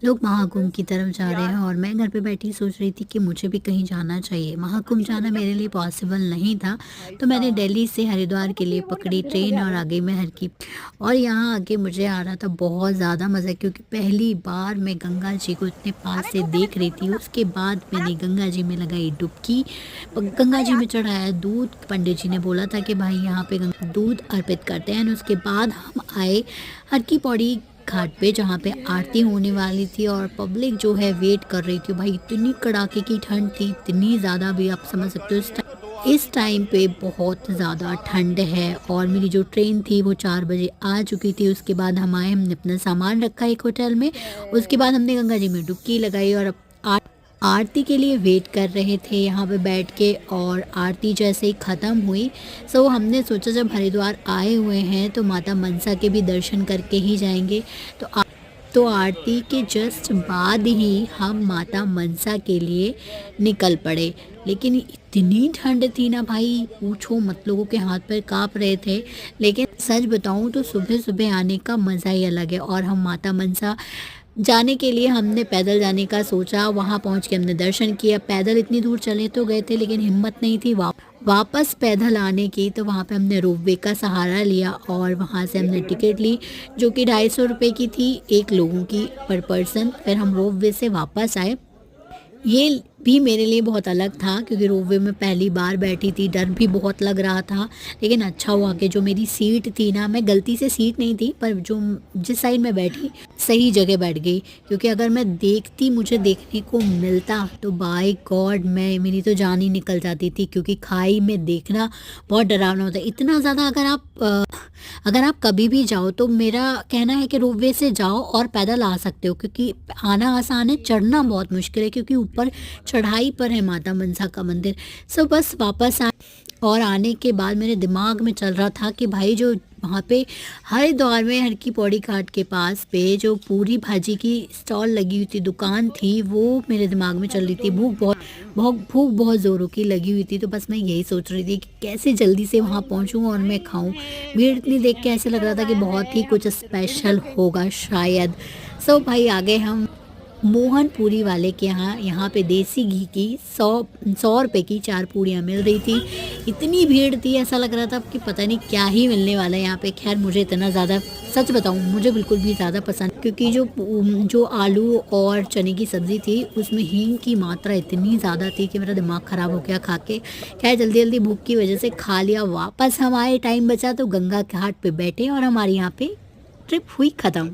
लोग महाकुंभ की तरफ जा रहे हैं और मैं घर पे बैठी सोच रही थी कि मुझे भी कहीं जाना चाहिए। महाकुंभ जाना मेरे लिए पॉसिबल नहीं था, तो मैंने दिल्ली से हरिद्वार के लिए पकड़ी ट्रेन और आ गई मैं हर की। और यहाँ आके मुझे आ रहा था बहुत ज़्यादा मज़ा, क्योंकि पहली बार मैं गंगा जी को इतने पास से देख रही थी। उसके बाद मैंने गंगा जी में लगाई डुबकी, गंगा जी में चढ़ाया दूध। पंडित जी ने बोला था कि भाई यहाँ पे दूध अर्पित करते हैं। उसके बाद हम आए हर की पौड़ी घाट पे, जहाँ पे आरती होने वाली थी और पब्लिक जो है वेट कर रही थी। भाई इतनी कड़ाके की ठंड थी, इतनी ज़्यादा भी आप समझ सकते हो। इस टाइम पे बहुत ज़्यादा ठंड है और मेरी जो ट्रेन थी वो 4 बजे आ चुकी थी। उसके बाद हम आए, हमने अपना सामान रखा एक होटल में। उसके बाद हमने गंगा जी में डुबकी लगाई और अब आरती के लिए वेट कर रहे थे यहाँ पे बैठ के। और आरती जैसे ही ख़त्म हुई, सो हमने सोचा जब हरिद्वार आए हुए हैं तो माता मनसा के भी दर्शन करके ही जाएंगे। तो आरती के जस्ट बाद ही हम माता मनसा के लिए निकल पड़े। लेकिन इतनी ठंड थी ना भाई, पूछो मत, लोगों के हाथ पैर काँप रहे थे। लेकिन सच बताऊं तो सुबह सुबह आने का मज़ा ही अलग है। और हम माता मनसा जाने के लिए हमने पैदल जाने का सोचा। वहाँ पहुँच के हमने दर्शन किया। पैदल इतनी दूर चले तो गए थे, लेकिन हिम्मत नहीं थी वापस पैदल आने की। तो वहाँ पे हमने रोपवे का सहारा लिया और वहाँ से हमने टिकट ली, जो कि 250 रुपये की थी एक लोगों की पर पर्सन। फिर हम रोपवे से वापस आए। ये भी मेरे लिए बहुत अलग था, क्योंकि रोपवे में पहली बार बैठी थी, डर भी बहुत लग रहा था। लेकिन अच्छा हुआ कि जो मेरी सीट थी ना, मैं गलती से सीट नहीं थी, पर जो जिस साइड में बैठी सही जगह बैठ गई। क्योंकि अगर मैं देखती, मुझे देखने को मिलता, तो बाय गॉड मेरी तो जान ही निकल जाती थी। क्योंकि खाई में देखना बहुत डरावना होता है। इतना ज़्यादा अगर आप कभी भी जाओ तो मेरा कहना है कि रोपवे से जाओ और पैदल आ सकते हो, क्योंकि आना आसान है, चढ़ना बहुत मुश्किल है, क्योंकि ऊपर चढ़ाई पर है माता मनसा का मंदिर। सो बस वापस आए और आने के बाद मेरे दिमाग में चल रहा था कि भाई जो वहाँ पे हरिद्वार में हर की पौड़ी घाट के पास पे जो पूरी भाजी की स्टॉल लगी हुई थी, दुकान थी, वो मेरे दिमाग में चल रही थी। भूख बहुत ज़ोरों की लगी हुई थी। तो बस मैं यही सोच रही थी कि कैसे जल्दी से वहाँ पहुँचूँ और मैं खाऊँ। भीड़ इतनी देख के ऐसे लग रहा था कि बहुत ही कुछ स्पेशल होगा शायद। सो भाई आ गए हम मोहन पूरी वाले के यहाँ पे देसी घी की 100 रुपये की 4 पूड़ियाँ मिल रही थी। इतनी भीड़ थी, ऐसा लग रहा था कि पता नहीं क्या ही मिलने वाला है यहाँ पे। खैर मुझे इतना ज़्यादा, सच बताऊँ, मुझे बिल्कुल भी ज़्यादा पसंद, क्योंकि जो आलू और चने की सब्ज़ी थी उसमें हींग की मात्रा इतनी ज़्यादा थी कि मेरा दिमाग ख़राब हो गया खा के। खैर जल्दी जल्दी भूख की वजह से खा लिया। वापस हम आए, टाइम बचा तो गंगा घाट पे बैठे और हमारे यहाँ पे ट्रिप हुई ख़त्म।